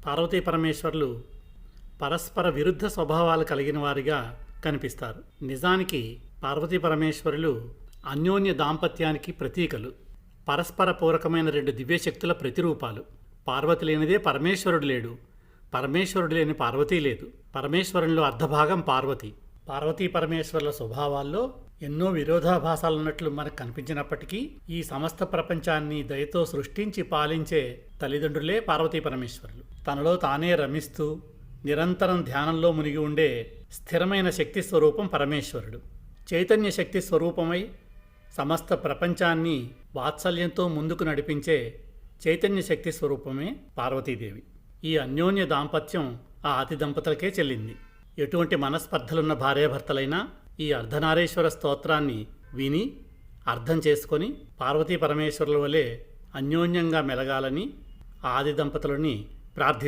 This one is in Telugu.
పార్వతీ పరమేశ్వర్లు పరస్పర విరుద్ధ స్వభావాలు కలిగిన వారిగా కనిపిస్తారు. నిజానికి పార్వతీ పరమేశ్వరులు అన్యోన్య దాంపత్యానికి ప్రతీకలు, పరస్పర పూరకమైన రెండు దివ్యశక్తుల ప్రతిరూపాలు. పార్వతి లేనిదే పరమేశ్వరుడు లేడు, పరమేశ్వరుడు లేని పార్వతీ లేదు. పరమేశ్వరంలో అర్ధభాగం పార్వతి. పార్వతీ పరమేశ్వరుల స్వభావాల్లో ఎన్నో విరోధాభాసాలున్నట్లు మనకు కనిపించినప్పటికీ ఈ సమస్త ప్రపంచాన్ని దయతో సృష్టించి పాలించే తల్లిదండ్రులే పార్వతీ పరమేశ్వరులు. తనలో తానే రమిస్తూ నిరంతరం ధ్యానంలో మునిగి ఉండే స్థిరమైన శక్తి స్వరూపం పరమేశ్వరుడు. చైతన్య శక్తి స్వరూపమై సమస్త ప్రపంచాన్ని వాత్సల్యంతో ముందుకు నడిపించే చైతన్య శక్తి స్వరూపమే పార్వతీదేవి. ఈ అన్యోన్య దాంపత్యం ఆ ఆది దంపతులకే చెల్లింది. ఎటువంటి మనస్పర్ధలున్న భార్యాభర్తలైనా ఈ అర్ధనారీశ్వర స్తోత్రాన్ని విని అర్థం చేసుకొని పార్వతీ పరమేశ్వరుల వలె అన్యోన్యంగా మెలగాలని ఆది దంపతులని ప్రార్థి